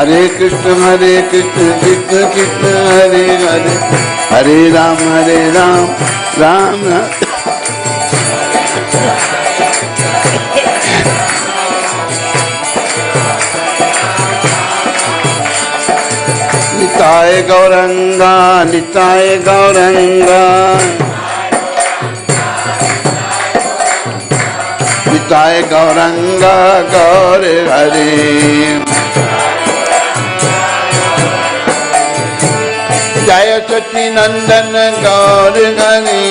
कृष्ण कृष्ण कृष्ण हरे हरे, हरे राम राम राम। निताय गौरंगा निताय गौरंगा, निताय गौरंगा गौर हरे। जय सच्चिनंदन गौर हरे,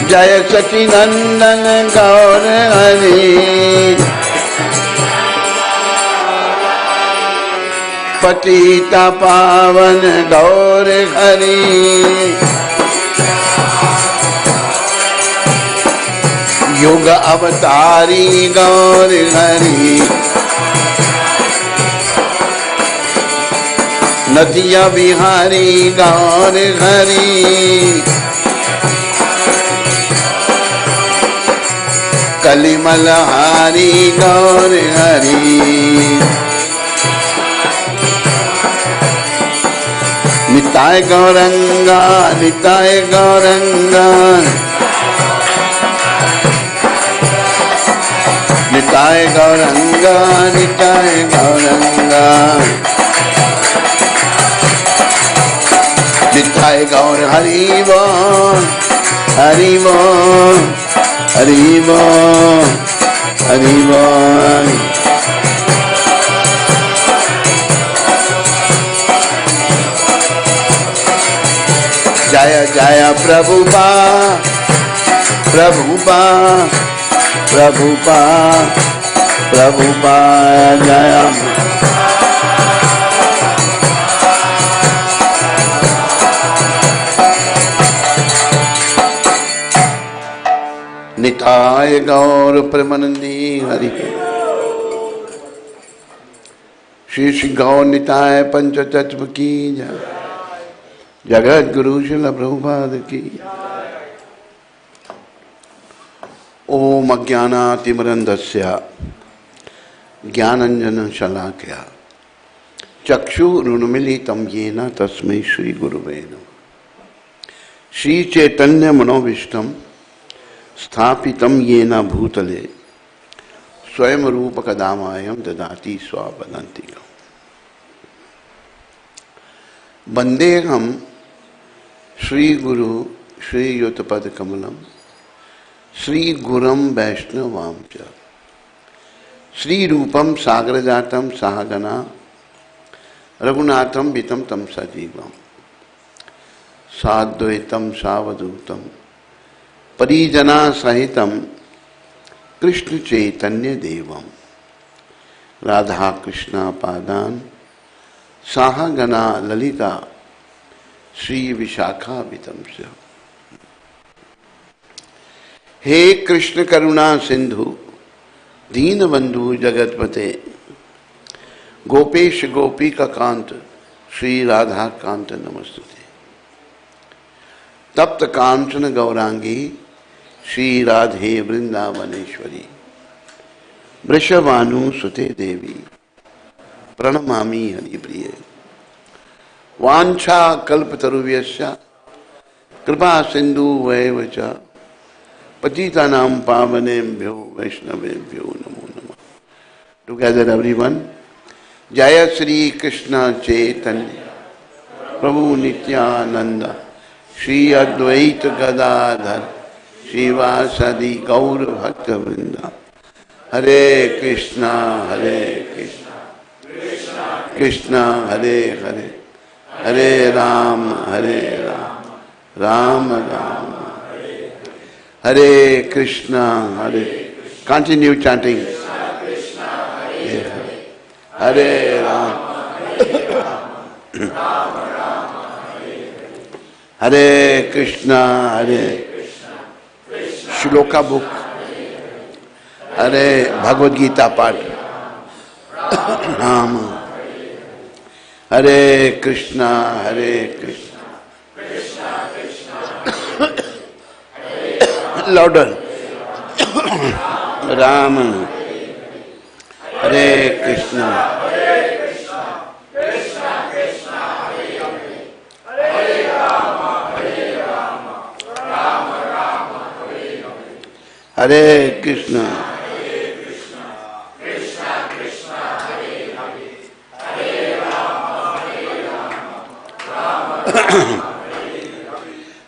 जय सच्चिनंदन गौर हरे। पतिता पावन गौर हरे, युग अवतारी गौर हरि। नदिया बिहारी गौर हरि, कलिमलहारी गौर हरि। निताय गौरंगा निताय गौरंगा, निताय गौरंगा निताय गौरंगा, निताय गौर हरि बोल हरि बोल हरि बोल हरि बोल। जय जय प्रभुपा प्रभुपा प्रभुपा प्रभुपा जय। निताय गौर प्रेमानंदी हरि। श्री श्री गौर निताय पंच तत्व की जय। जगत गुरु श्रील प्रभुपाद की। ओम अज्ञानातिमिरन्धस्य ज्ञानांजन शलाकया चक्षुरुन्मीलितं येन तस्मै श्री गुरुवे नमः। श्री चैतन्य मनोभीष्टं स्थापितं येन भूतले स्वयं रूप कदामयं ददाति स्वापदान्तिकम्। वन्देहं श्री गुरु श्री युतपद कमलम श्री गुरम वैष्णवां च। श्री रूपम सागर जातम सहगना रघुनाथम वितम तम सजीवम, साद्वैतम सावधूतम परिजना सहितम कृष्ण चैतन्य देवम, राधा कृष्णा पादान सहगना ललिता श्री विशाखा वितंस। हे कृष्ण करुणा सिंधु दीनबंधु जगतपते, गोपेश गोपी का कांत श्री राधा कांत नमस्तुते। तप्त कांचन गौरांगी श्री राधे वृंदावनेश्वरी, वृषभानु सुते देवी प्रणमामि हरिप्रिये। वांछा कल्पतरुभ्यश्च कृपा सिंधु वैव च, पतितानां पावनेभ्यो वैष्णवेभ्यो नमो नमः। Together everyone. जय श्री कृष्ण चैतन्य प्रभु नित्यानंद, श्री अद्वैत गदाधर श्रीवासदि गौर भक्त वृंदा। Hare Krishna Krishna Hare Hare, Hare Ram Ram Ram Hare Krishna Hare. Continue chanting Hare Ram Hare Krishna Hare. Shloka book Hare Bhagavad Gita पाठ राम। हरे कृष्णा लॉर्डर राम Hare Krishna. Hare Krishna.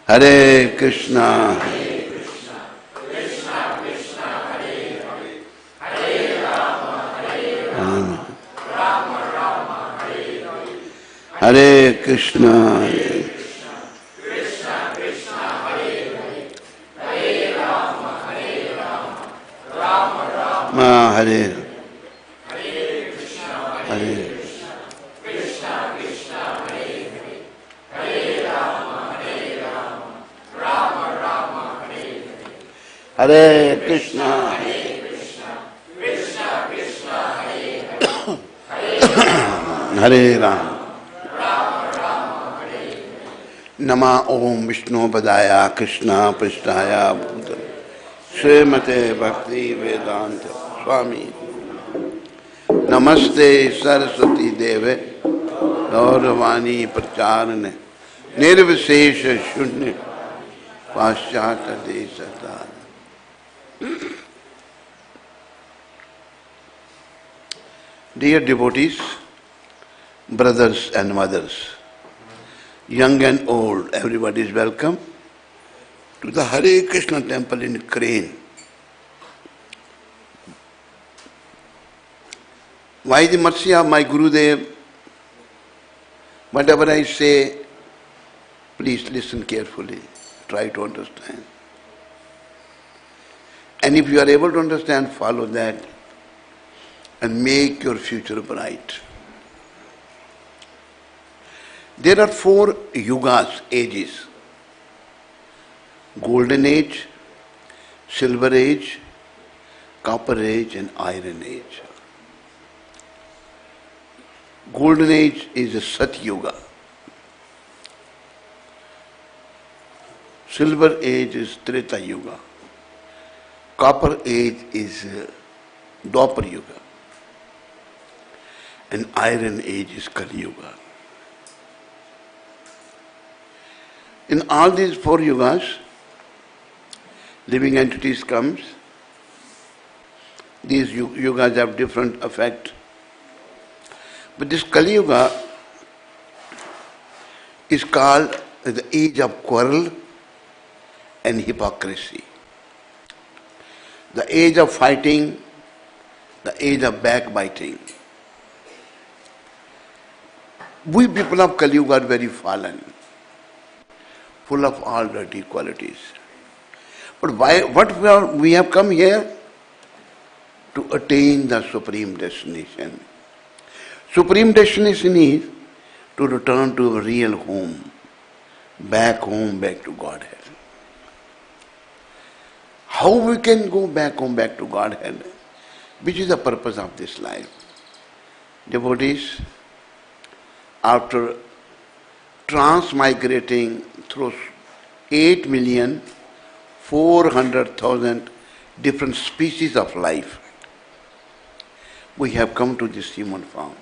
Hare Krishna. Hare Krishna. Hare Hare Hare Krishna. Hare Ram. Nama Om Vishnu Padaya Krishna Prishtaya Bhuta Srimate Bhakti Vedanta Swami. Namaste Saraswati Deve Gauravani Pracharane Nirvishesha Shunya Paschata Desatana. Dear devotees, brothers and mothers, young and old, everybody is welcome to the Hare Krishna temple in Crane. Why the mercy of my Gurudev? Whatever I say, please listen carefully, try to understand. And if you are able to understand, follow that and make your future bright. There are 4 yugas, ages: golden age, silver age, copper age and iron age. Golden age is a Sat Yuga. Silver age is Treta Yuga. Copper age is Dwapar Yuga. And iron age is Kali Yuga. In all these 4 yugas, living entities comes. These yugas have different effect. But this Kali Yuga is called the age of quarrel and hypocrisy. The age of fighting, the age of backbiting. We people of Kali Yuga are very fallen, full of all dirty qualities. But we have come here to attain the supreme destination. Supreme destination is to return to a real home, back to Godhead. How we can go back home, back to Godhead? Which is the purpose of this life? Devotees, after transmigrating through 8,400,000 different species of life, we have come to this human form.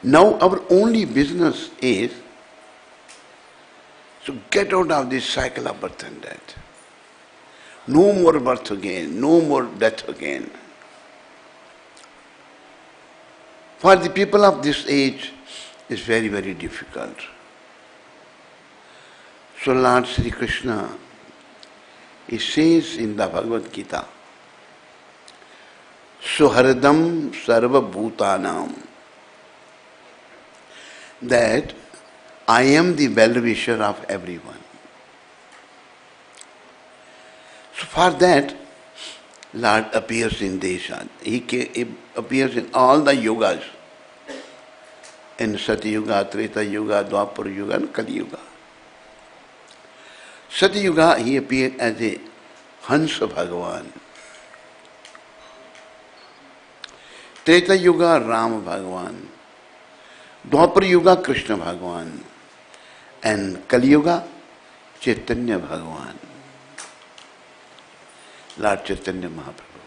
Now our only business is to get out of this cycle of birth and death. No more birth again, no more death again. For the people of this age, it's very, very difficult. So Lord Sri Krishna, he says in the Bhagavad Gita, Suharadam Sarva Bhutanam, that I am the well-wisher of everyone. So for that, Lord appears in Desha. He appears in all the yugas. In Sati Yuga, Treta Yuga, Dwapar Yuga and Kali Yuga. Sati Yuga, he appeared as a Hansa Bhagavan. Treta Yuga, Ram Bhagavan. Dwapar Yuga, Krishna Bhagavan. And Kali Yuga, Chaitanya Bhagavan. Lord Chaitanya Mahaprabhu.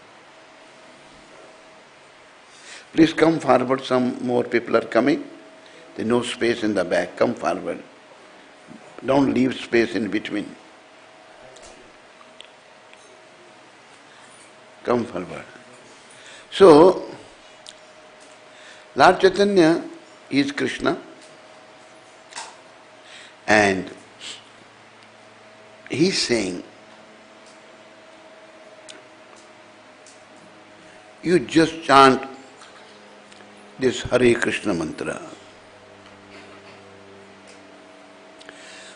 Please come forward, some more people are coming. There's no space in the back, come forward. Don't leave space in between. Come forward. So, Lord Chaitanya is Krishna and he's saying, you just chant this Hare Krishna mantra.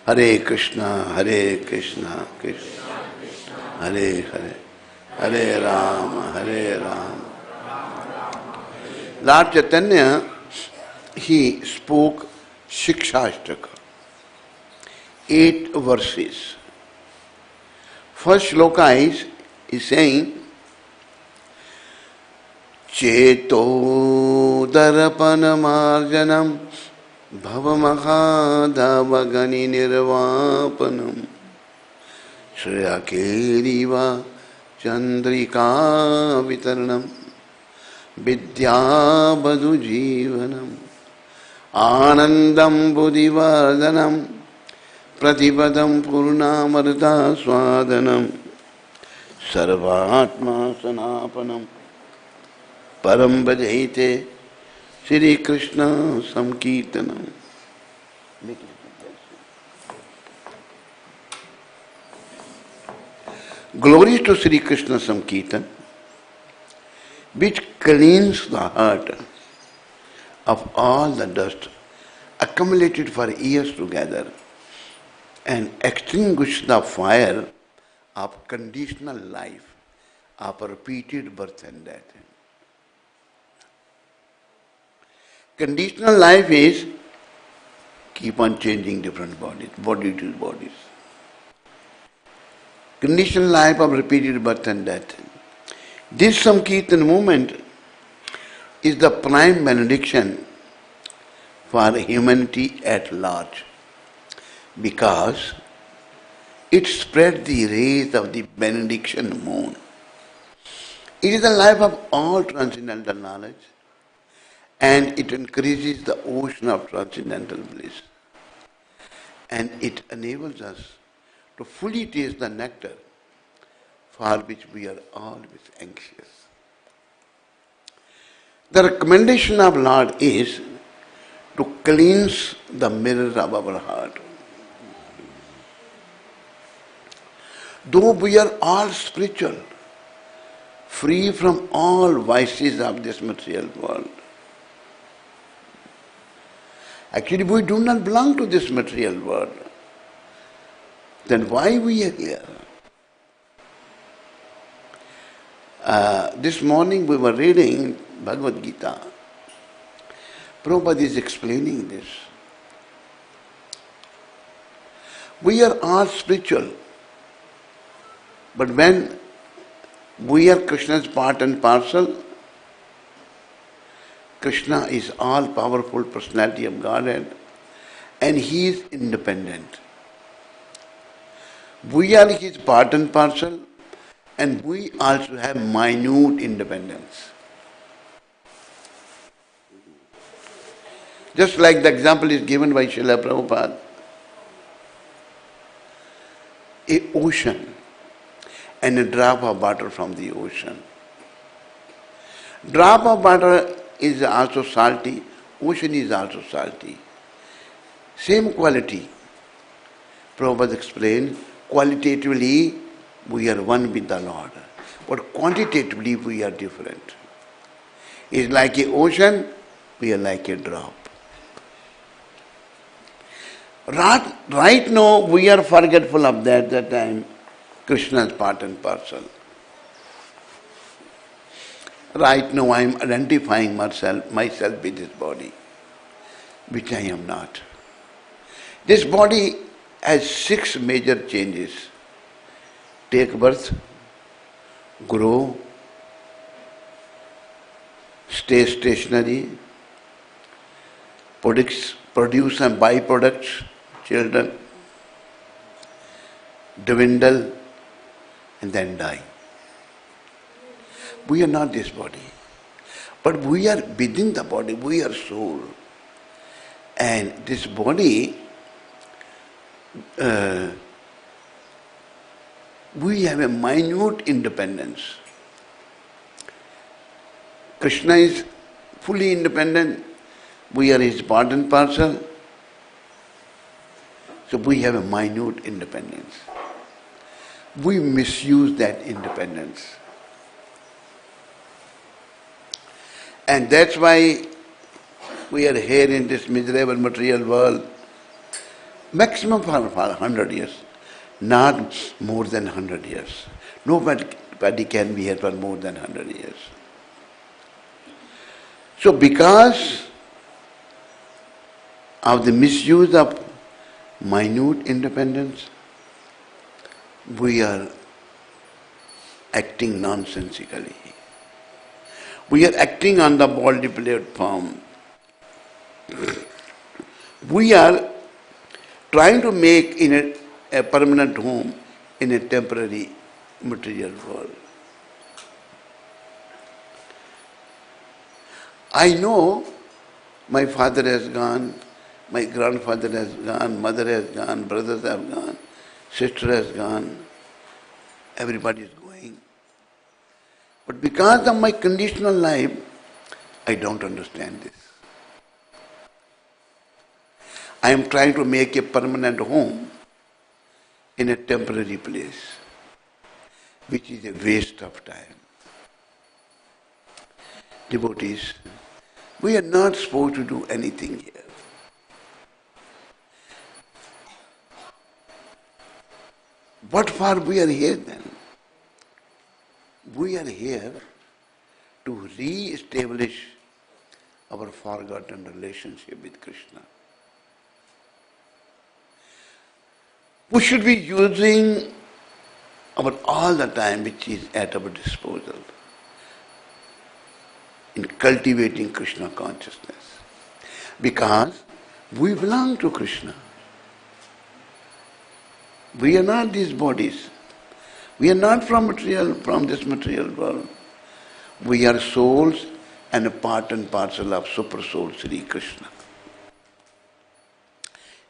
Hare Krishna, Krishna, Hare Hare, Hare Rama, Hare Rama. Lord Chaitanya, he spoke Shikshashtaka, 8 verses. First shloka is saying, Cheto Darapanamarjanam Bhavamahadavagani Nirvapanam Shriyakeriva Chandrika Vitaranam Vidyabadu Jivanam Anandam Buddhivardhanam Pratipadam Purnamarta Swadanam Sarvatma Sanapanam Param Bhajayite Shri Krishna Samkirtanam. Glory to Shri Krishna Samkirtan, which cleans the heart of all the dust accumulated for years together and extinguish the fire of conditional life of repeated birth and death. Conditional life is keep on changing different bodies, body to bodies. Conditional life of repeated birth and death. This Samkirtan movement is the prime benediction for humanity at large because it spread the rays of the benediction moon. It is the life of all transcendental knowledge and it increases the ocean of transcendental bliss. And it enables us to fully taste the nectar for which we are always anxious. The recommendation of Lord is to cleanse the mirror of our heart. Though we are all spiritual, free from all vices of this material world, actually, we do not belong to this material world. Then why we are here? This morning we were reading Bhagavad Gita. Prabhupada is explaining this. We are all spiritual. But when we are Krishna's part and parcel, Krishna is all-powerful personality of Godhead and he is independent. We are his part and parcel and we also have minute independence. Just like the example is given by Srila Prabhupada. A ocean and a drop of water from the ocean. Drop of water is also salty, ocean is also salty. Same quality. Prabhupada explained, qualitatively we are one with the Lord, but quantitatively we are different. It's like an ocean, we are like a drop. Right now we are forgetful of that time Krishna's part and parcel. Right now I am identifying myself with this body, which I am not. This body has 6 major changes. Take birth, grow, stay stationary, produce some byproducts, children, dwindle, and then die. We are not this body. But we are within the body, we are soul. And this body, we have a minute independence. Krishna is fully independent. We are his part and parcel. So we have a minute independence. We misuse that independence. And that's why we are here in this miserable material world, maximum for 100 years, not more than 100 years. Nobody can be here for more than 100 years. So because of the misuse of minute independence, we are acting nonsensically. We are acting on the body platform. We are trying to make in a permanent home in a temporary material world. I know my father has gone, my grandfather has gone, mother has gone, brothers have gone, sister has gone, everybody is going. But because of my conditional life, I don't understand this. I am trying to make a permanent home in a temporary place, which is a waste of time. Devotees, we are not supposed to do anything here. What for we are here then? We are here to re-establish our forgotten relationship with Krishna. We should be using all the time which is at our disposal in cultivating Krishna consciousness. Because we belong to Krishna. We are not these bodies. We are not from this material world. We are souls and a part and parcel of Super Soul Sri Krishna.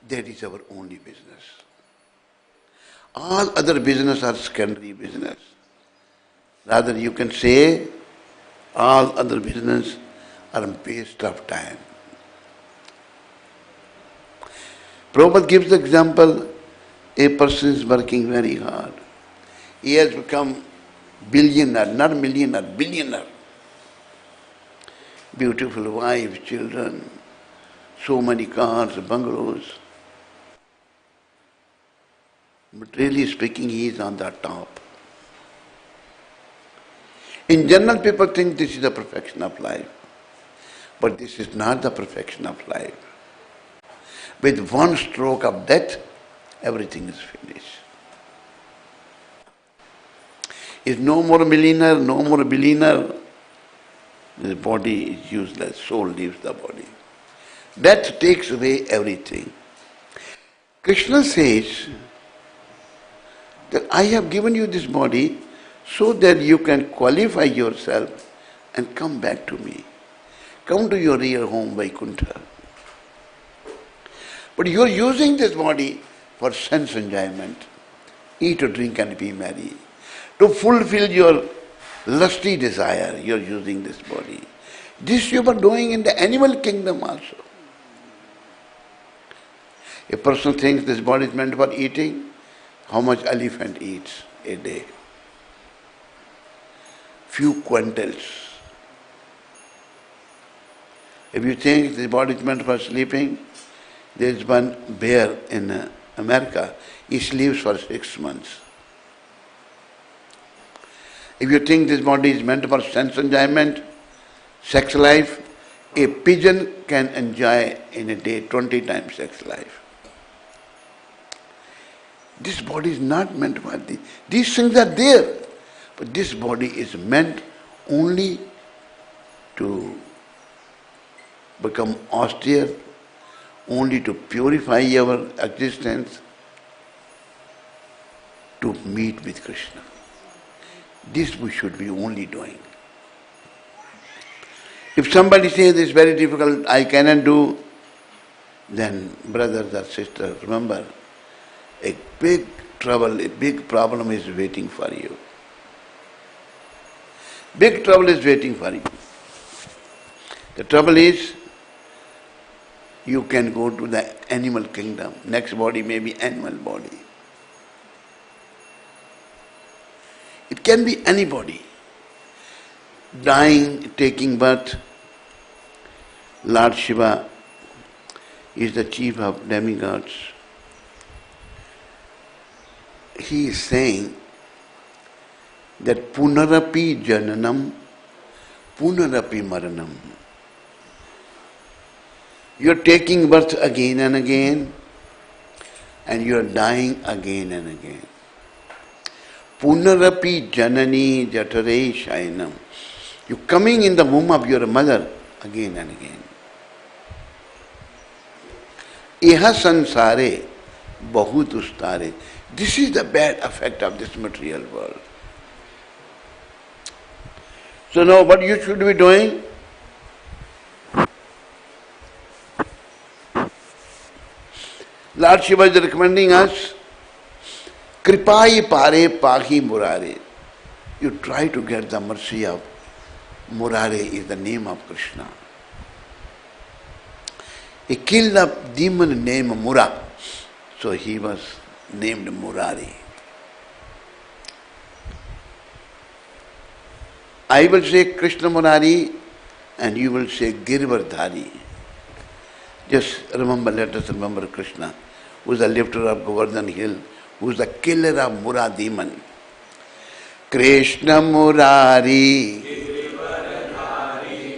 That is our only business. All other business are secondary business. Rather you can say all other business are a waste of time. Prabhupada gives the example, a person is working very hard. He has become billionaire, not millionaire, billionaire. Beautiful wife, children, so many cars, bungalows. But really speaking, he is on the top. In general, people think this is the perfection of life. But this is not the perfection of life. With one stroke of death, everything is finished. Is no more millionaire, no more billionaire. The body is useless, soul leaves the body. Death takes away everything. Krishna says that I have given you this body so that you can qualify yourself and come back to me. Come to your real home, Vaikuntha. But you are using this body for sense enjoyment. Eat, drink and be merry. To fulfill your lusty desire, you are using this body. This you are doing in the animal kingdom also. A person thinks this body is meant for eating. How much elephant eats a day? Few quintals. If you think this body is meant for sleeping, there is one bear in America. He sleeps for 6 months. If you think this body is meant for sense enjoyment, sex life, a pigeon can enjoy in a day 20 times sex life. This body is not meant for this. These things are there, but this body is meant only to become austere, only to purify our existence, to meet with Krishna. This we should be only doing. If somebody says it's very difficult, I cannot do, then brothers or sisters, remember, a big trouble, a big problem is waiting for you. Big trouble is waiting for you. The trouble is, you can go to the animal kingdom. Next body may be animal body. It can be anybody. Dying, taking birth. Lord Shiva is the chief of demigods. He is saying that punarapi jananam, punarapi maranam. You are taking birth again and again, and you are dying again and again. Punarapi janani jatare shayanam. You are coming in the womb of your mother again and again. Iha sansare bahut ustare. This is the bad effect of this material world. So now what you should be doing? Lord Shiva is recommending us, Kripai pare pahi murare. You try to get the mercy of Murare is the name of Krishna. He killed a demon named Mura. So he was named Murari. I will say Krishna Murari and you will say Girvardhari. Just remember, let us remember Krishna, who is the lifter of Govardhan Hill, who is the killer of Mura demon. Krishna Murari,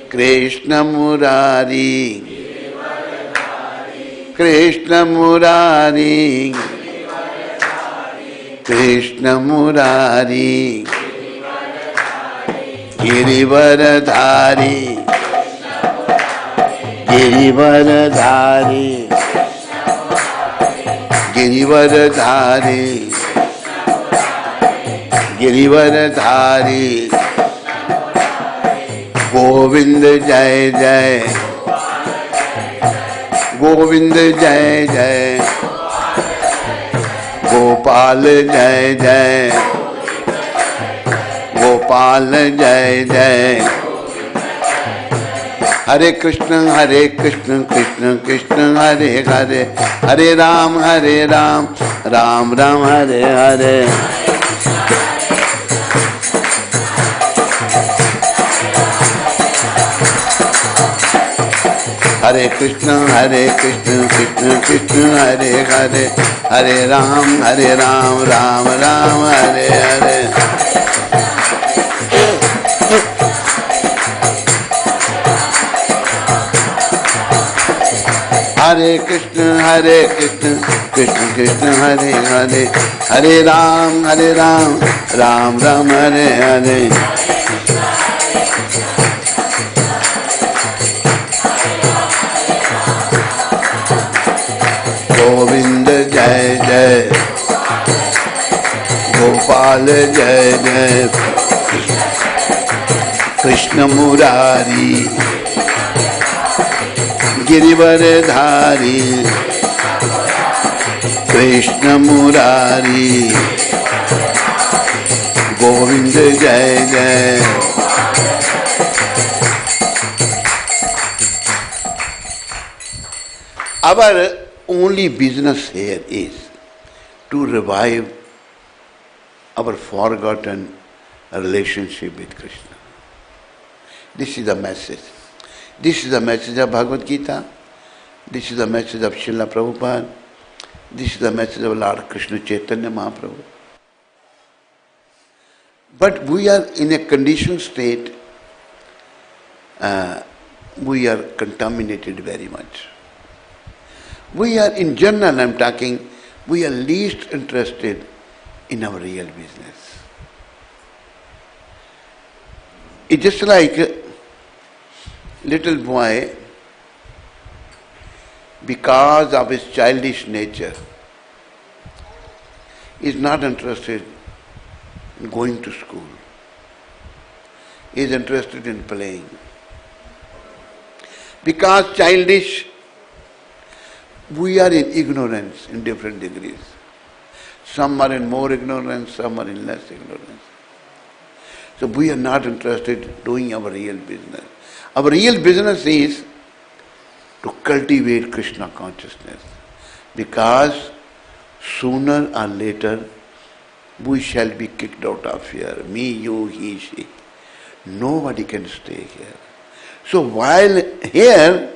Krishna Murari, Krishna Murari, Krishna Murari, Girivardhari, Girivardhari, Girivardhari, Girivardhari, Govind Jai Jai, Govind Jai Jai, Gopal Jai Jai, Gopal Jai Jai. Hare Krishna, Krishna Krishna, Hare Hare, Hare Ram, Ram Ram, Hare Hare. Hare Krishna, Krishna Krishna, Hare Hare, Hare Ram, Ram Ram, Hare Hare. Hare Krishna, Krishna Krishna, Hare Hare, Hare Ram, Ram Ram, Hare Hare. Govinda Jai Jai, Gopal Jai Jai, Krishna Murari, Girivardhari, Krishna Murari, Govinda Jai Jai. Our only business here is to revive our forgotten relationship with Krishna. This is the message. This is the message of Bhagavad Gita. This is the message of Srila Prabhupada. This is the message of Lord Krishna Chaitanya Mahaprabhu. But we are in a conditioned state. We are contaminated very much. We are, in general I'm talking, we are least interested in our real business. It's just like a little boy, because of his childish nature, is not interested in going to school. He is interested in playing. Because childish, we are in ignorance in different degrees. Some are in more ignorance, some are in less ignorance. So we are not interested in doing our real business. Our real business is to cultivate Krishna consciousness. Because sooner or later, we shall be kicked out of here. Me, you, he, she. Nobody can stay here. So while here,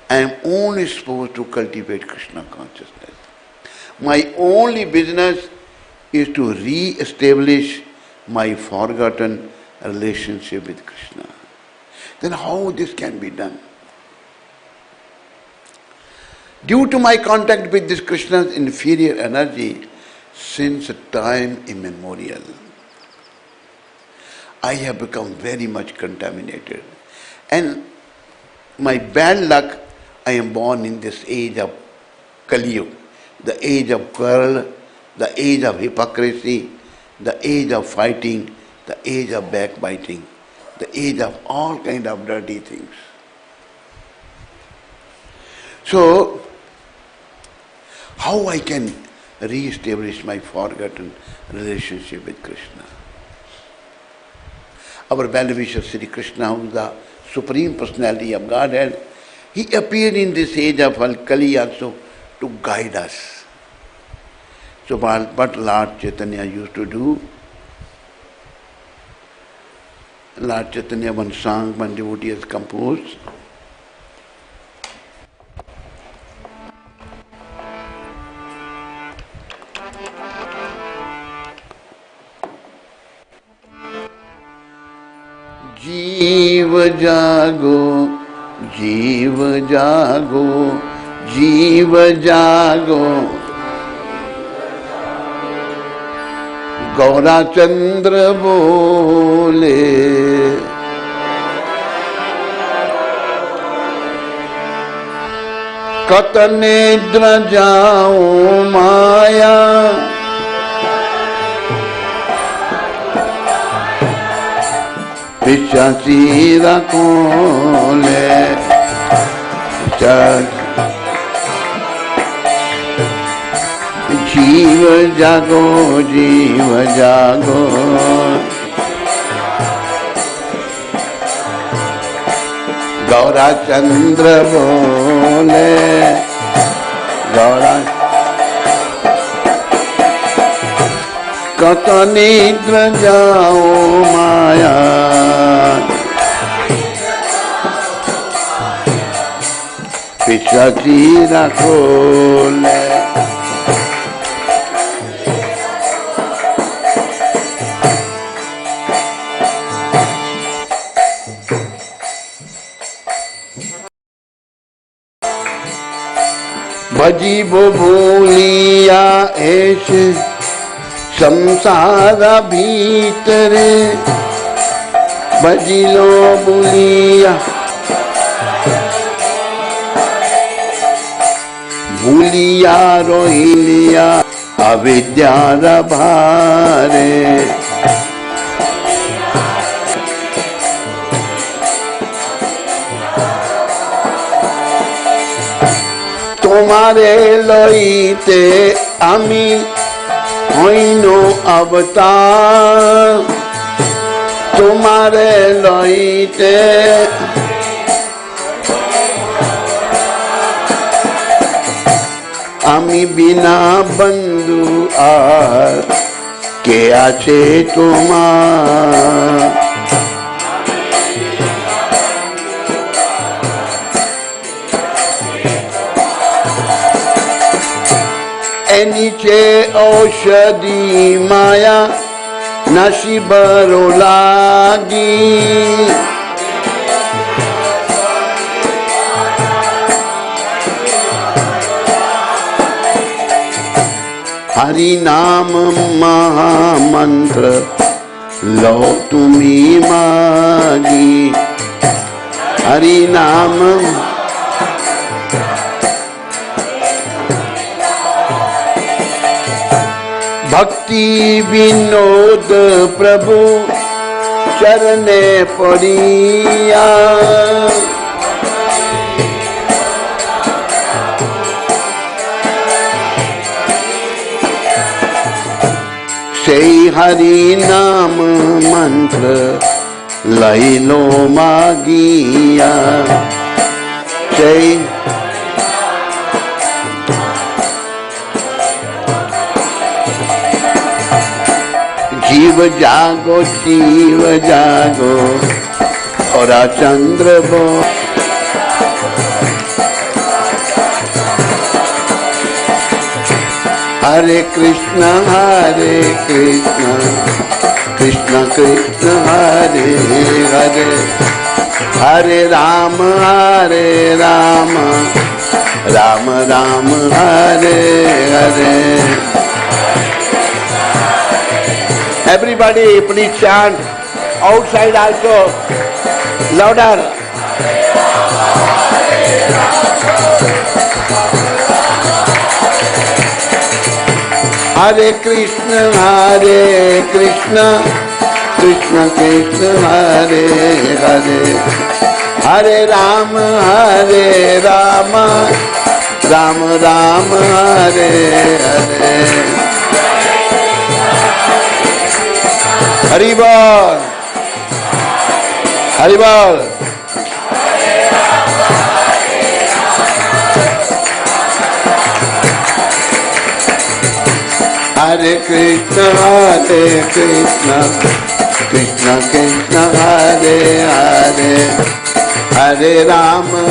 I am only supposed to cultivate Krishna consciousness. My only business is to re-establish my forgotten relationship with Krishna. Then how this can be done? Due to my contact with this Krishna's inferior energy, since time immemorial, I have become very much contaminated. And my bad luck, I am born in this age of Kali Yuga, the age of quarrel, the age of hypocrisy, the age of fighting, the age of backbiting, the age of all kind of dirty things. So, how I can re-establish my forgotten relationship with Krishna? Our well-wisher Sri Krishna, who is the Supreme Personality of Godhead, he appeared in this age of Kali also to guide us. So what Lord Chaitanya used to do, Lord Chaitanya, one song, one devotee has composed. जीव जागो, जीव जागो, जीव जागो, गौरा चंद्र बोले, कत निद्र जाओ माया, पिशाची रखोले, जीव जागो, जीव जागो, गौरा चंद्र बोले, गौरा कत निद्र जाओ माया, पिशाची रखोले। भजी वो भूलिया ऐसे संसार भीतर, भजिलो भूलिया, भूलिया रोहिलिया अविद्यार भारे, तुम्हारे लईते आमी हईनो अवतार, तुम्हारे लईते आमी बिना बंधु आर के आछे तुम्हार, नीचे औषधि माया नशीबरो लागी, हरि नाम महामंत्र लो तुम्ही मागी, हरि नाम भक्ति विनोद प्रभु चरणे पड़िया, sei Hari Nam mantra lai lo magiya. Sei जीव जागो और चंद्र बो हरे कृष्ण कृष्ण कृष्ण हरे Hare Hare Ram Ram Ram Hare Hare. Everybody, please chant outside also, louder. Hare Krishna, Krishna Krishna, Hare Hare, Hare Rama, Rama Rama, Hare Hare. Hari Bol, Hari Bol. Hare Krishna, Krishna Krishna, Hare Hare, Hare Rama,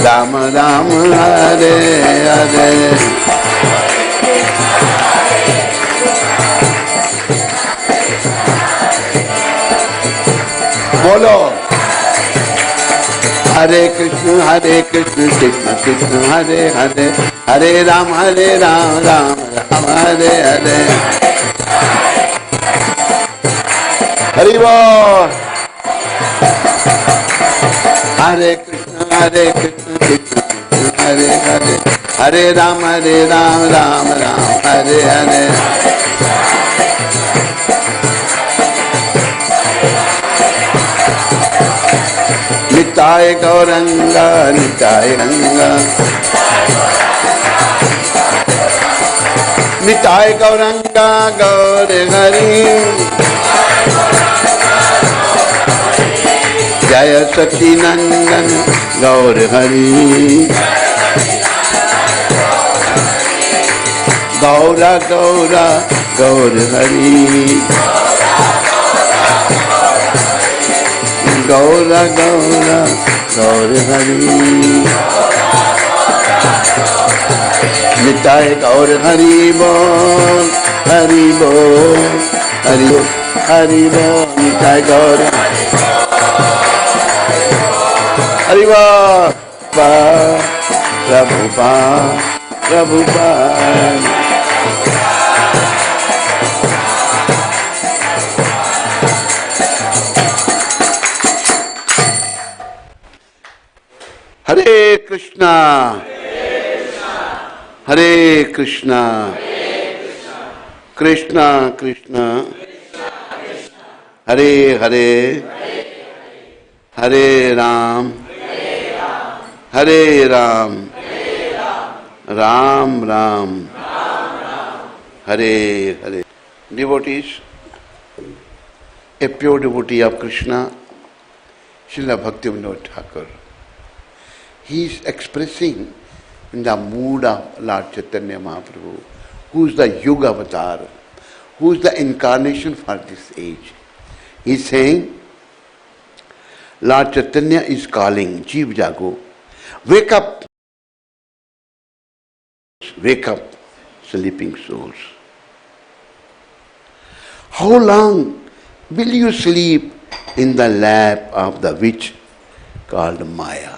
Rama Rama, Hare Hare. बोलो हरे कृष्ण कृष्ण कृष्ण हरे हरे, हरे राम राम राम हरे हरे. हरि बोल. हरे कृष्ण कृष्ण कृष्ण हरे हरे, हरे राम राम राम हरे हरे. निताय गौरंगा निताय गंगा, निताय गौरंगा गौर हरि, जय सच्चिनंदन गौर हरि. गौरा गौरा गौर हरि, गौरा गौरा गौर हरि. निताय गौर हरि बोल, हरि बोल, हरि बोल, हरि बोल. निताय गौर हरि बोल. प्रभुपाद हरे Krishna Krishna Krishna Hare Hare, Hare Ram Ram Ram Hare Hare. Devotees, a pure devotee of Krishna, Srila Bhaktivinoda Thakur, he is expressing in the mood of Lord Chaitanya Mahaprabhu, who is the Yuga avatar, who is the incarnation for this age. He is saying, Lord Chaitanya is calling, Jeev Jago, wake up, sleeping souls. How long will you sleep in the lap of the witch called Maya?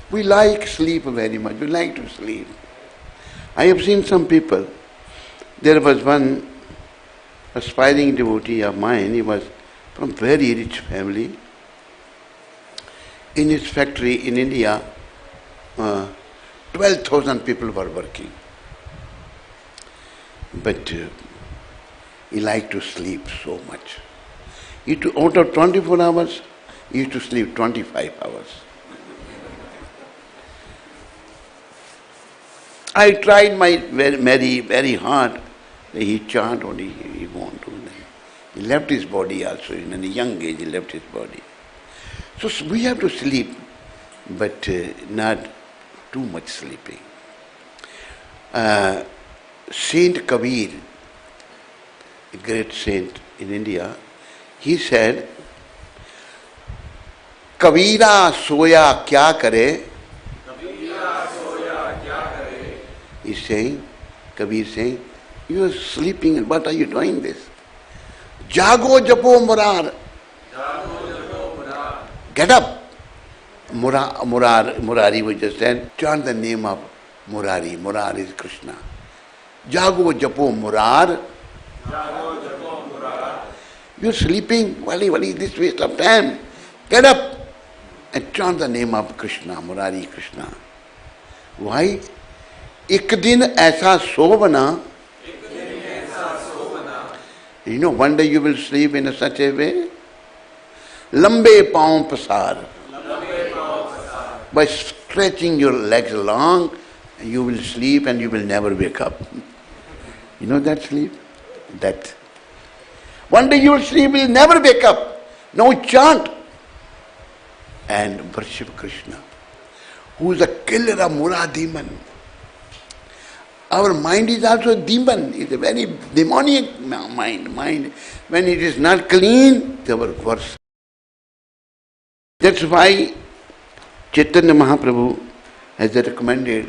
We like sleep very much. We like to sleep. I have seen some people. There was one aspiring devotee of mine. He was from very rich family. In his factory in India, 12,000 people were working. But he liked to sleep so much. Out of 24 hours, he used to sleep 25 hours. I tried my very hard. He chant only, he won't do that. He left his body also, in a young age he left his body. So we have to sleep, but not too much sleeping. Saint Kabir, a great saint in India, he said, Kabira soya kya kare? He's saying, Kabir saying, you are sleeping, what are you doing this? Jago japo murar. Get up. Murari was just said, chant the name of Murari. Murar is Krishna. Jago japo murar. You're sleeping, wali, this waste of time. Get up and chant the name of Krishna, Murari Krishna. Why? एक दिन ऐसा सोवना, you know, one day you will sleep in such a way, लंबे पांव पसार, by stretching your legs long, you will sleep and you will never wake up. You know that sleep? That. One day you will sleep, you will never wake up. Now chant and worship Krishna, who is the killer of Mura demon. Our mind is also a demon. It's a very demoniac mind. When it is not clean, it's our worst. That's why Chaitanya Mahaprabhu has recommended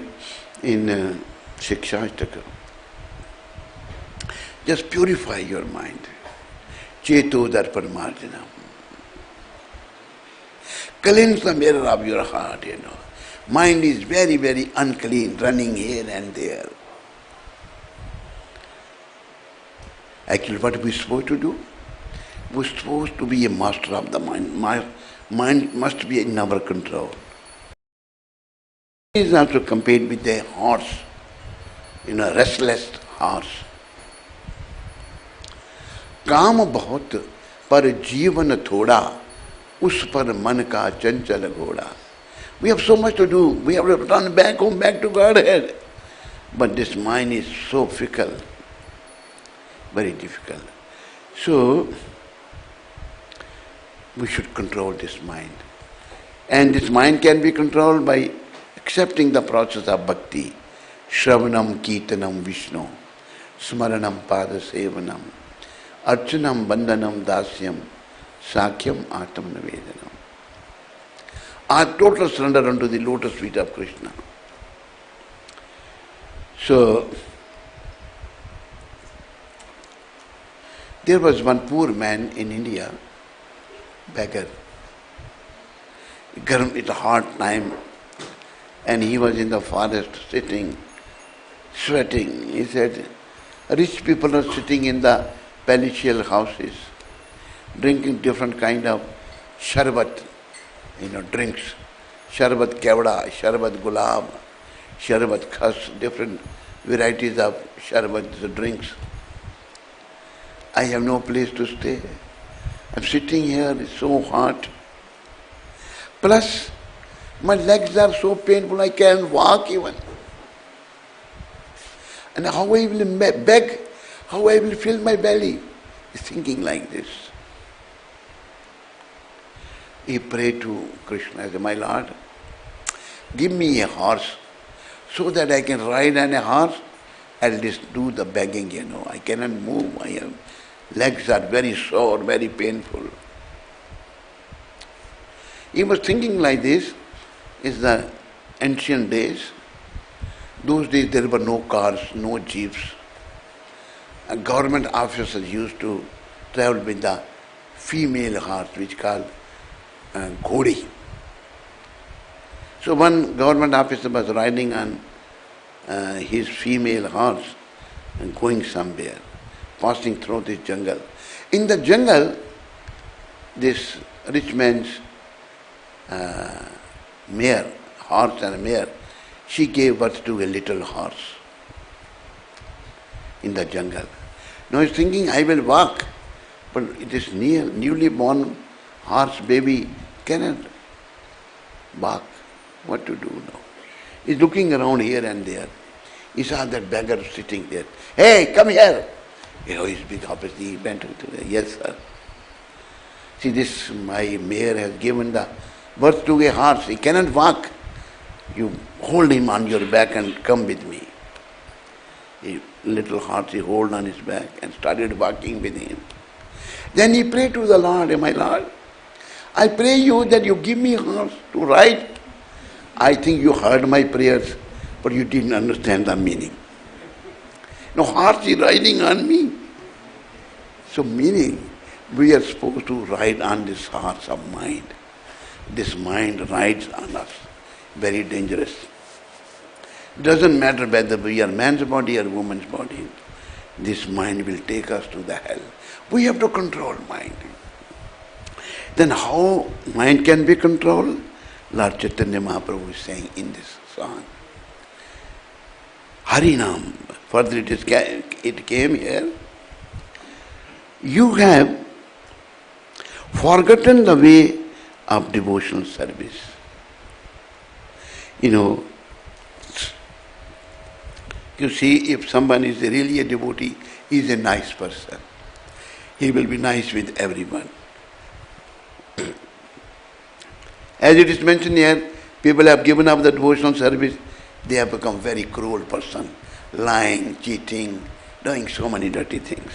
in Shiksha-Ashtaka. Just purify your mind. Cheto darpan marjana. Cleanse the mirror of your heart, you know. Mind is very, very unclean, running here and there. Actually, what are we supposed to do? We're supposed to be a master of the mind. Mind must be in our control. It is also compared with a horse, restless horse. काम बहुत पर जीवन थोड़ा, उस पर मन का चंचल घोड़ा. We have so much to do. We have to return back home, back to Godhead. But this mind is so fickle, very difficult. So, we should control this mind. And this mind can be controlled by accepting the process of bhakti. Shravanam, Kirtanam, Vishnu, Smaranam, Pada Sevanam, Archanam, Bandhanam, Dasyam, Sakyam, Atam, Navedanam. Our total surrender unto the lotus feet of Krishna. So, there was one poor man in India, beggar. It's a hard time, and he was in the forest sitting, sweating. He said, rich people are sitting in the palatial houses, drinking different kind of sharbat, drinks. Sharbat kevda, sharbat gulab, sharbat khas, different varieties of sharbat drinks. I have no place to stay. I'm sitting here, it's so hot. Plus, my legs are so painful, I can't walk even. And how I will beg, how I will fill my belly. He's thinking like this. He prayed to Krishna, I said, my Lord, give me a horse so that I can ride on a horse. I'll just do the begging, I cannot move. Legs are very sore, very painful. He was thinking like this. It's the ancient days. Those days there were no cars, no jeeps. Government officers used to travel with the female horse, which called Ghodi. So one government officer was riding on his female horse and going somewhere, passing through this jungle. In the jungle, this rich man's mare, horse and mare, she gave birth to a little horse in the jungle. Now he's thinking, I will walk, but it is newly born horse baby cannot walk. What to do now? He's looking around here and there. He saw that beggar sitting there. Hey, come here. His big office. He went to the, yes, sir. See, this, my mayor has given the birth to a horse. He cannot walk. You hold him on your back and come with me. A little horse he hold on his back and started walking with him. Then he prayed to the Lord, my Lord, I pray you that you give me a horse to ride. I think you heard my prayers, but you didn't understand the meaning. No, horse is riding on me. So meaning, we are supposed to ride on this horse of mind. This mind rides on us. Very dangerous. Doesn't matter whether we are man's body or woman's body. This mind will take us to the hell. We have to control mind. Then how mind can be controlled? Lord Chaitanya Mahaprabhu is saying in this song. Harinam. Further it came here. You have forgotten the way of devotional service. You see, if someone is really a devotee, he is a nice person. He will be nice with everyone. As it is mentioned here, people have given up the devotional service, they have become very cruel person, lying, cheating, doing so many dirty things.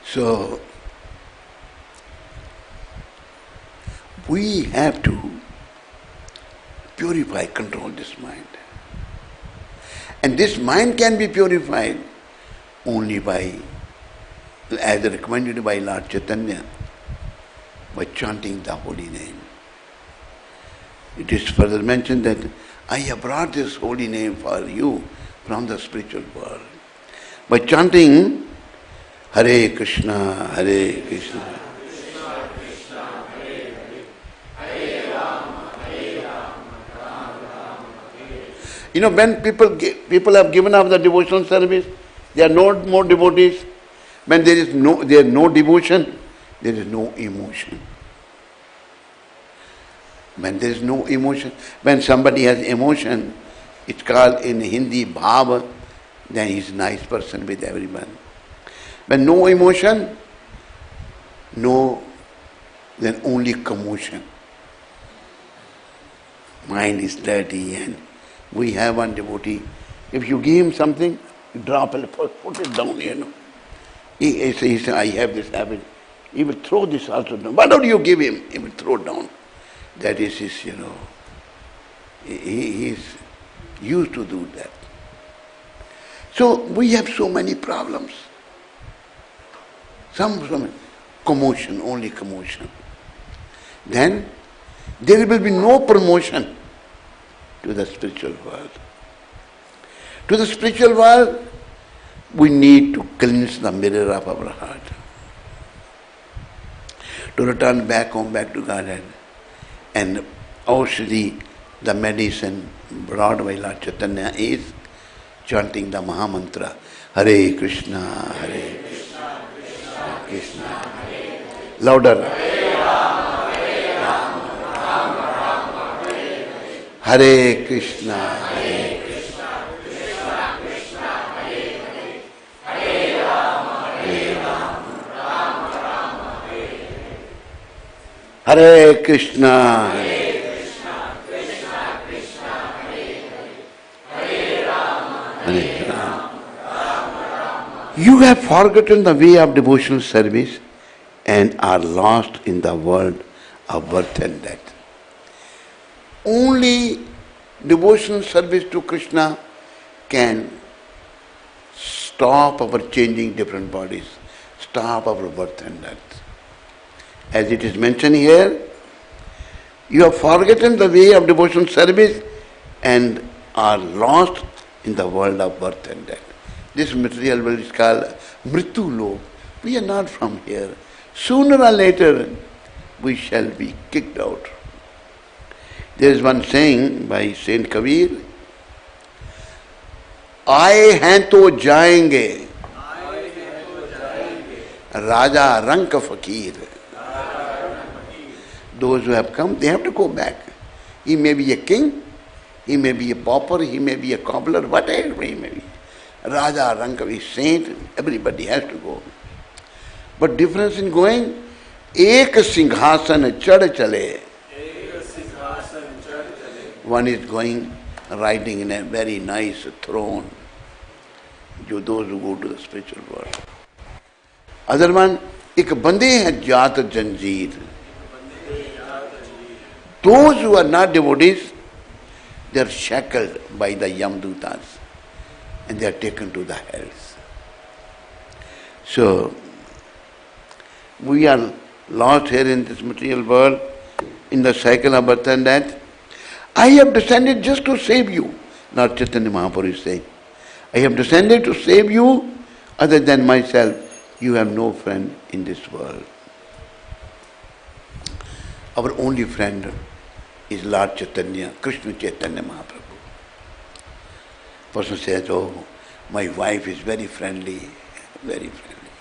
So, we have to purify, control this mind. And this mind can be purified only by, as recommended by Lord Chaitanya, by chanting the holy name. It is further mentioned that I have brought this holy name for you from the spiritual world. By chanting Hare Krishna, Hare Krishna. When people have given up the devotional service, they are no more devotees. When there is no devotion, there is no emotion. When there is no emotion, when somebody has emotion, it's called in Hindi bhava, then he is a nice person with everyone. When no emotion, then only commotion. Mind is dirty and we have one devotee. If you give him something, you drop it, put it down, He says, I have this habit. He will throw this also down. Why don't you give him? He will throw it down. That is his, he is used to do that. So we have so many problems. Some commotion, only commotion. Then there will be no promotion to the spiritual world. To the spiritual world, we need to cleanse the mirror of our heart. To return back home, back to Godhead. And Aushadhi, the medicine brought by Lord Chaitanya is chanting the Mahamantra. Hare Krishna, Hare Krishna, Krishna Krishna, Hare Hare. Louder. Hare Krishna, Hare Krishna, Krishna Krishna, Hare Hare. Hare Rama, Hare Rama, Rama Rama, Hare Hare. Hare Krishna, Hare Krishna, Krishna Krishna, Hare Hare. Hare Rama, Hare Rama, Rama Rama. You have forgotten the way of devotional service and are lost in the world of birth and death. Only devotional service to Krishna can stop our changing different bodies, stop our birth and death. As it is mentioned here, you have forgotten the way of devotional service and are lost in the world of birth and death. This material world is called Mritu Lok. We are not from here. Sooner or later, we shall be kicked out. There is one saying by Saint Kabir, आए हैं तो जाएंगे, Raja Rank Fakir. Those who have come, they have to go back. He may be a king, He may be a pauper, he may be a cobbler, whatever he may be. Raja, Rankavi, saint, everybody has to go. But difference in going, ek singhasan chad chale. One is going, riding in a very nice throne, those who go to the spiritual world. Other one, ek bande hai jat janjeer. Those who are not devotees, they are shackled by the Yamdutas and they are taken to the hells. So, we are lost here in this material world, in the cycle of birth and death. I have descended just to save you. Lord Chaitanya Mahaprabhu is saying, I have descended to save you. Other than myself, you have no friend in this world. Our only friend is Lord Chaitanya, Krishna Chaitanya Mahaprabhu. Person says, oh, my wife is very friendly, very friendly.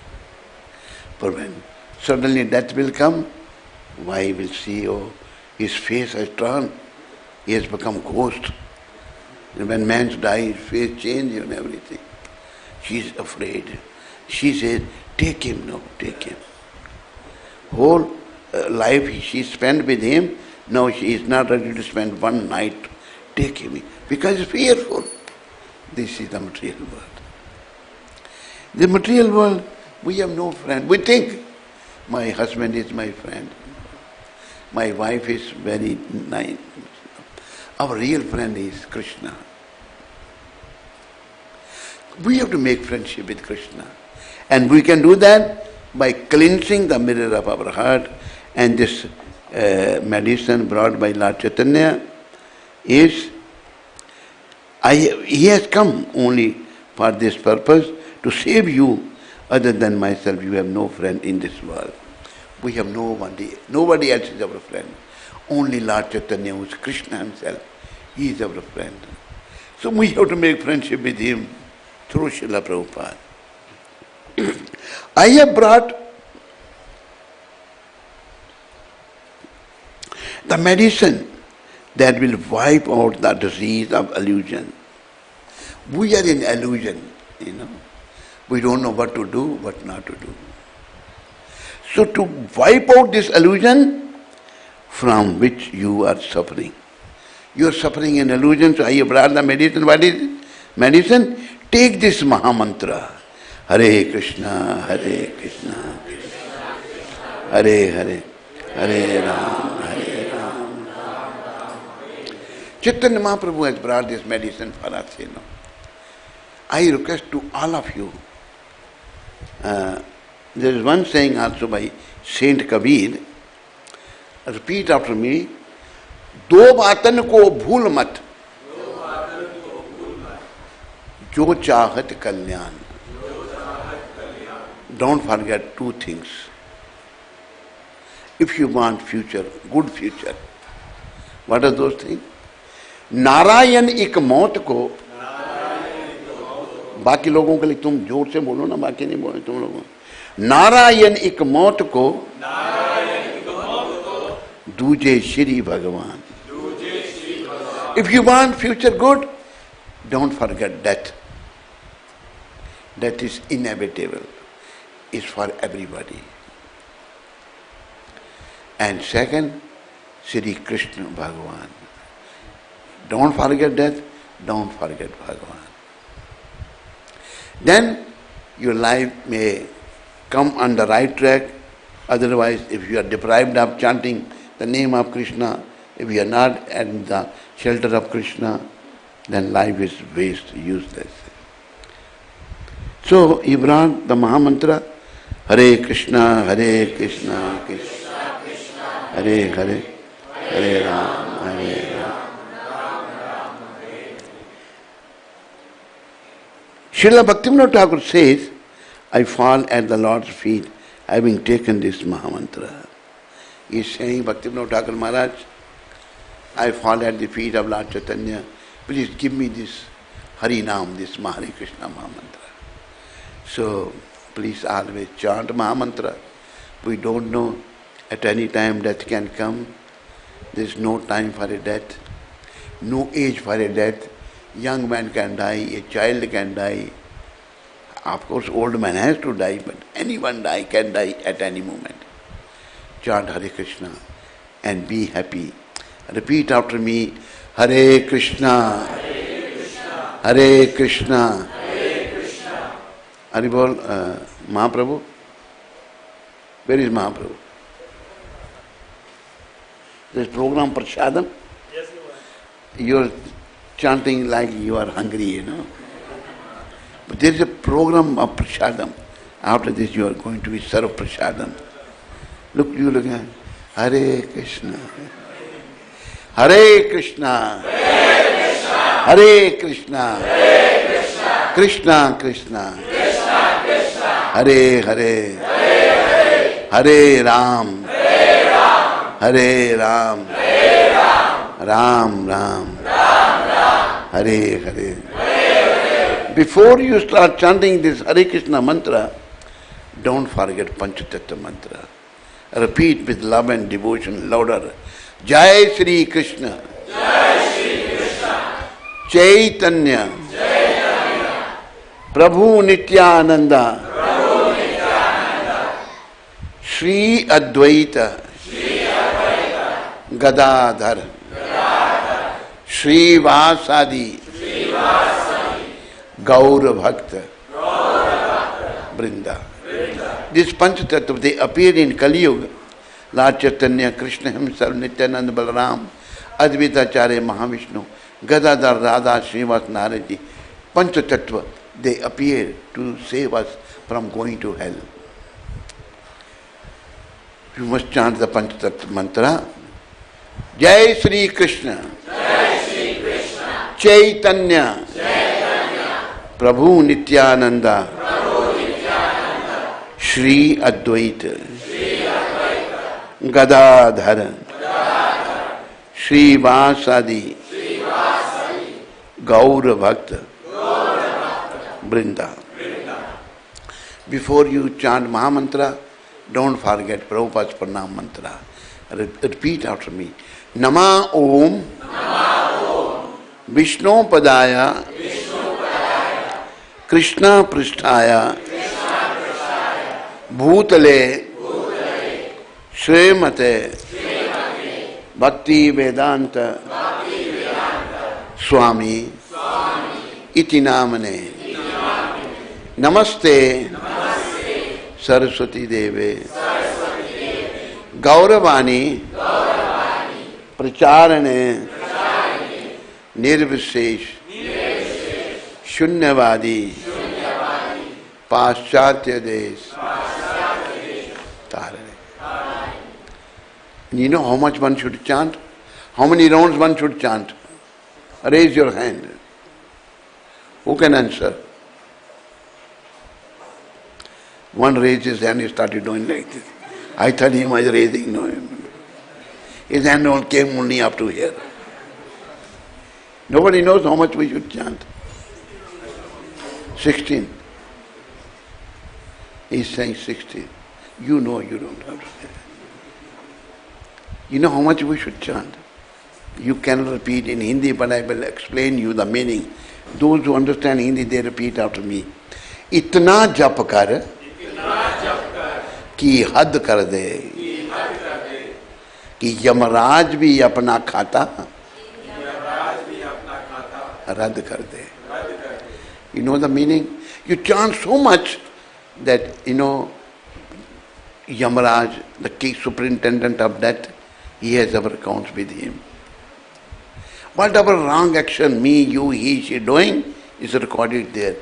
But when suddenly death will come, wife will see, oh, his face has turned. He has become ghost. And when man dies, his face changes and everything. She is afraid. She says, take him now, take him. Whole life she spent with him, now she is not ready to spend one night. Take him, because fearful. This is the material world. The material world, we have no friend. We think, my husband is my friend. My wife is very nice. Our real friend is Krishna. We have to make friendship with Krishna. And we can do that by cleansing the mirror of our heart. And this medicine brought by Lord Chaitanya is, he has come only for this purpose, to save you. Other than myself, you have no friend in this world. We have nobody else is our friend. Only Lord Chaitanya, who is Krishna himself, he is our friend. So we have to make friendship with him through Srila Prabhupada. I have brought the medicine that will wipe out the disease of illusion. We are in illusion, We don't know what to do, what not to do. So to wipe out this illusion from which you are suffering. You are suffering in illusion, so I have brought the medicine. What is it? Medicine? Take this Mahamantra. Hare Krishna, Hare Krishna, Hare Hare, Hare Ram, Hare Ram. Chaitanya Mahaprabhu has brought this medicine for us, I request to all of you. There is one saying also by Saint Kabir. Repeat after me. दो बातन को भूल मत, जो चाहत कल्याण. Don't forget two things. If you want future, good future, what are those things? Narayan एक मौत को, बाकी लोगों के लिए तुम जोर से बोलो ना, बाकी नहीं बोले तुम लोगों. नारायण एक मौत को, दूजे श्री भगवान. If you want future good, don't forget death. Death is inevitable. It's for everybody. And second, Sri Krishna Bhagavan. Don't forget death, don't forget Bhagavan. Then your life may come on the right track. Otherwise, if you are deprived of chanting the name of Krishna, if you are not at the shelter of Krishna, then life is waste, useless. So he brought the Mahamantra, Hare Krishna, Hare Krishna, Krishna Krishna, Hare Hare, Hare Ram, Hare Ram. Srila Bhaktivinoda Thakur says, I fall at the Lord's feet having taken this Mahamantra. He is saying, Bhaktivinoda Thakur Maharaj, I fall at the feet of Lord Chaitanya. Please give me this Harinam, this Hare Krishna Mahamantra. So, please always chant Mahamantra. We don't know, at any time death can come. There is no time for a death. No age for a death. Young man can die, a child can die. Of course, old man has to die, but anyone can die at any moment. Chant Hare Krishna and be happy. Repeat after me, Hare Krishna, Hare Krishna, Haribol, Mahaprabhu. Where is Mahaprabhu? This program Prashadam? Yes, you are chanting like you are hungry, you know. But there is a program of Prashadam. After this you are going to be served Prashadam. Look at Hare Krishna. Hare Krishna. Hare Krishna. Krishna Krishna. Hare Hare. Hare Ram. Hare Ram. Ram Ram. Hare Hare. Before you start chanting this Hare Krishna mantra, don't forget Panchatattva mantra. Repeat with love and devotion louder. Jai Shri Krishna. Jai Shri Krishna. Chaitanya. Chaitanya. Prabhu Nityananda. Prabhu Nityananda. Shri Advaita. Shri Advaita. Gadadhar. Gadadhar. Shri Vasadi. Shri Vasadi. Gaura Bhakta. Gaura Bhakta. Brinda. This Panchatattva, they appear in Kali Yuga. Lord Chaitanya, Krishna himself, Nityananda, Balaram, Advaita Acharya, Mahavishnu, Gadadhar, Radha, Srivas, Naraji. Panchatattva, they appear to save us from going to hell. You must chant the Panchatattva mantra. Jai Shri Krishna. Jai Shri Krishna. Chaitanya. Chaitanya. Prabhu Nityananda. Prabhu Nityananda. Shri Advaita. Shri Advaita. Gadadhar. Gadadhar. Shri Vasadi. Shri Vasadi. Gaura Bhakta. Gaura Bhakta. Brinda. Brinda. Before you chant Mahamantra, don't forget Prabhupada's Pranam mantra. Repeat after me. Nama Om. Nama Om. Vishnu Padaya. Vishnu Padaya. Krishna Pristhaya. Krishna Pristhaya. Bhutale. Bhutale. Srimate. Srimate. Bhakti Vedanta. Bhakti Vedanta. Swami. Swami. Iti Namane. Iti Namane. Namaste. Namaste. Saraswati Deve. Saraswati Deve. Gauravani. Gauravani. Pracharane. Pracharane. Nirvishesh. Nirvishesh. Shunyavadi. Shunyavadi. Paschatya Desh. Paschatya Desh. Tarane. And you know how much one should chant? How many rounds one should chant? Raise your hand. Who can answer? One raised his hand, he started doing like this. I thought he was raising, no. His hand came only up to here. Nobody knows how much we should chant. 16. He's saying 16. You know you don't have to say. You know how much we should chant? You cannot repeat in Hindi, but I will explain you the meaning. Those who understand Hindi, they repeat after me. Itna jap kar ki had kar de कि यमराज भी अपना खाता रद्द कर दे. You know the meaning? You chant so much that, Yamaraj, the key superintendent of death, he has our accounts with him. Whatever wrong action, me, you, he, she doing, is recorded there.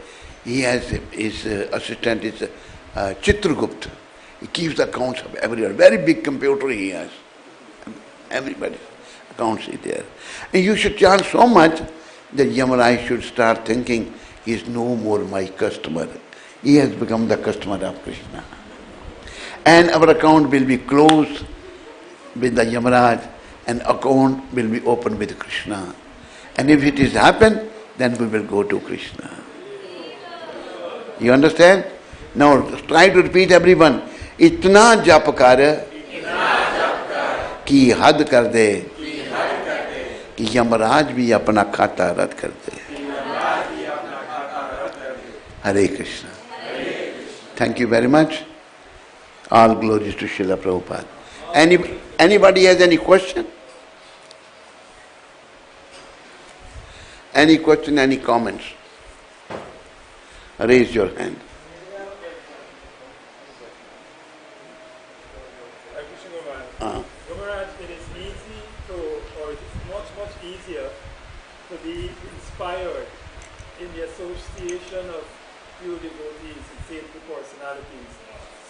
He has his assistant, is Chitragupta. He keeps the accounts of everyone. Very big computer he has. Everybody's accounts is there. And you should chant so much that Yamaraj should start thinking, he is no more my customer. He has become the customer of Krishna. And our account will be closed with the Yamaraj, and account will be open with Krishna. And if it is happened, then we will go to Krishna. You understand? Now try to repeat everyone. Itna jap kar ki had kar de Yamraj भी अपना खाता रद्द कर दे। हरे Krishna. Thank you very much. All glories to Srila Prabhupada. Anybody has any question? Any question, any comments? Raise your hand. Maharaj, it is easy to, or it is much, much easier to be inspired in the association of few devotees and saintly personalities.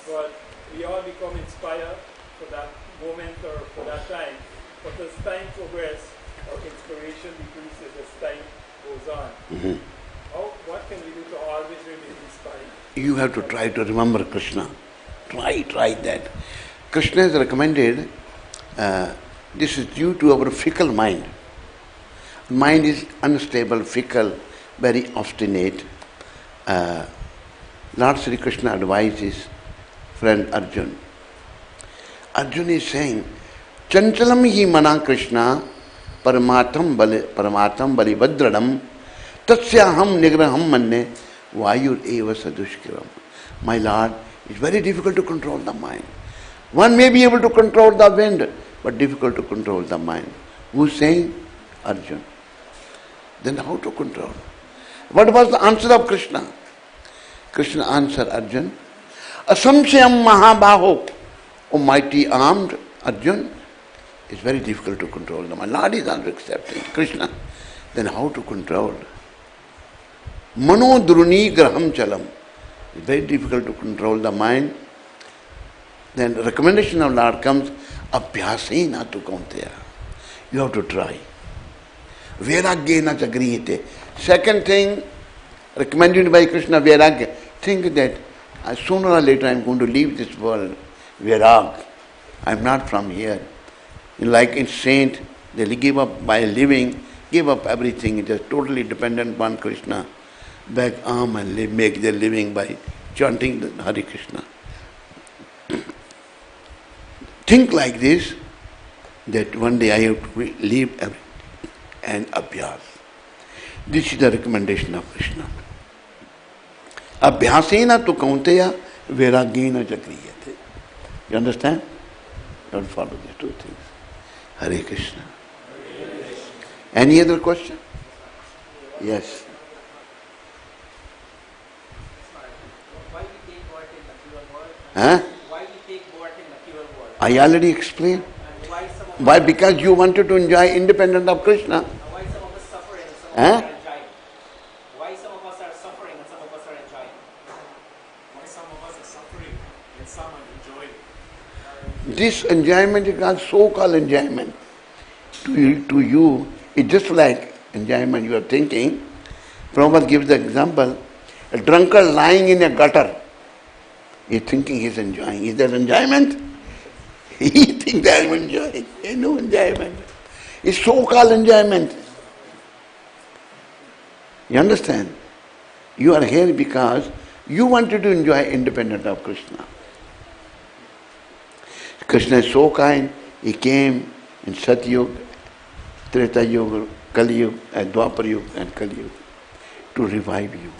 But we all become inspired for that moment or for that time. But as time progresses, our inspiration decreases as time goes on. Mm-hmm. What can we do to always remain inspired? You have to try to remember Krishna. Try that. Krishna has recommended, this is due to our fickle mind. Mind is unstable, fickle, very obstinate. Lord Sri Krishna advises friend Arjun. Arjun is saying, Chanchalam hi mana Krishna paramatam bali vadradam tatsyaham nigraham manne vayur eva sadushkiram. My Lord, it's very difficult to control the mind. One may be able to control the wind, but difficult to control the mind. Who's saying? Arjun. Then how to control? What was the answer of Krishna? Krishna answered Arjun, Asamsyam Mahabaho, O mighty armed Arjun, it's very difficult to control the mind. Lord is also accepting Krishna. Then how to control? Mano Druni Graham Chalam. It's very difficult to control the mind. Then recommendation of Lord comes, Abhyasena tu kaunteya. You have to try. Vairagyena chagrihite. Second thing, recommended by Krishna, Vairagya. Think that sooner or later I am going to leave this world. Vairag. I am not from here. Like in saint, they give up by living, give up everything. It is totally dependent upon Krishna. Back arm and make their living by chanting the Hare Krishna. Think like this, that one day I have to leave everything and abhyas. This is the recommendation of Krishna. Abhyasena tu kaunteya vairagyena chakriyate. You understand? You have to follow these two things. Hare Krishna. Any other question? Yes. Why we take birth in material world? Huh? Why we take birth in material world? I already explained. And why some of Why? Because you wanted to enjoy independent of Krishna. why some of us suffering and some of Huh? us are enjoying? Why some of us are suffering and some of us are enjoying? Why some of us are suffering and some are enjoying? This enjoyment is called so-called enjoyment. To you, it's just like enjoyment you are thinking. Prabhupada gives the example, a drunkard lying in a gutter. He's thinking he's enjoying. Is that enjoyment? He thinks that I'm enjoying. There's no enjoyment. It's so-called enjoyment. You understand? You are here because you wanted to enjoy independent of Krishna. Krishna is so kind, he came in Satyuga, Treta Yuga, Kali Yuga, and Dwapar Yuga and Kali Yuga to revive you.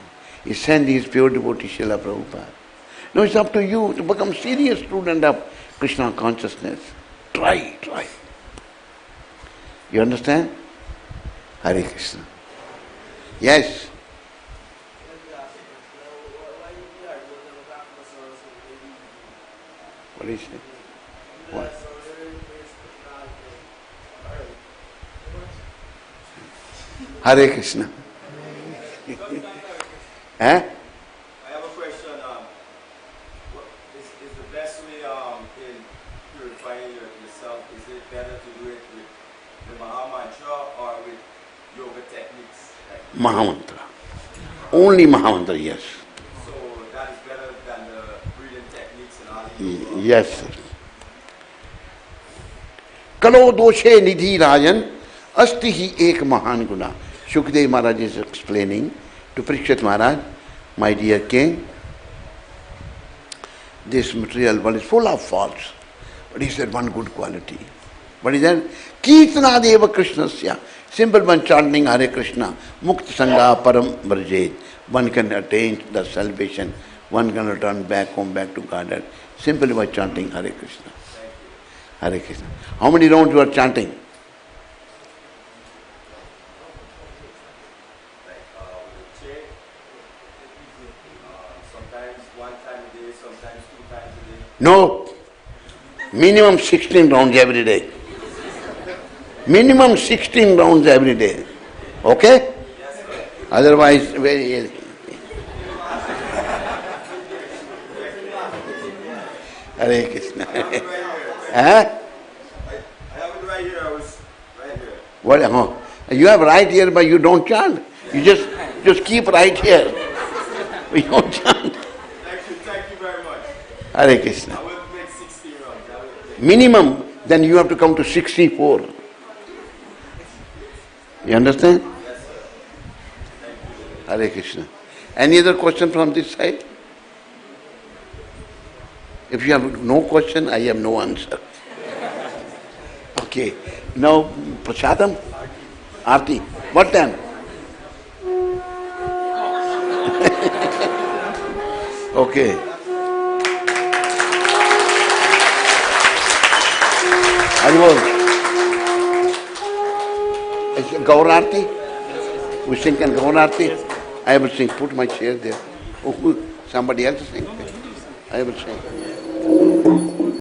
He sent his pure devotee Srila Prabhupada. Now it's up to you to become serious student of Krishna consciousness. Try. You understand? Hare Krishna. Yes. What is it? What? Hare Krishna. I have a question. What is the best way in purifying yourself? Is it better to do it with the Mahamantra or with yoga techniques? Mahamantra. Only Mahamantra, yes. So that is better than the breathing techniques and all these? Yes, sir. Kalo doshe nidhi rajan asti hi ek mahan guna. Shukdev Maharaj is explaining to Parikshit Maharaj, my dear king, this material world is full of faults. But he said one good quality. What is that? Kirtanadeva Krishnasya. Simple one chanting Hare Krishna, Mukta Sangha Param Vrajed. One can attain the salvation. One can return back home, back to garden. Simply by chanting Hare Krishna. Hare Krishna. How many rounds you are chanting? With the chain, sometimes one time a day, sometimes two times a day. No. Minimum 16 rounds every day. Minimum 16 rounds every day. Okay? Otherwise, very. Hare Krishna. Huh? I have it right here. I was right here. What? Oh, you have right here, but you don't chant. You just keep right here. You don't chant. Thank you very much. Hare Krishna. I will make 16 rounds. Minimum, then you have to come to 64. You understand? Yes, sir. Hare Krishna. Any other question from this side? If you have no question, I have no answer. Okay. Now, Prasadam? Aarti. What time? Okay. Haribol. Gaur Aarti? We sing and Gaur Aarti? I will sing. Put my chair there. Oh, somebody else sing. I will sing.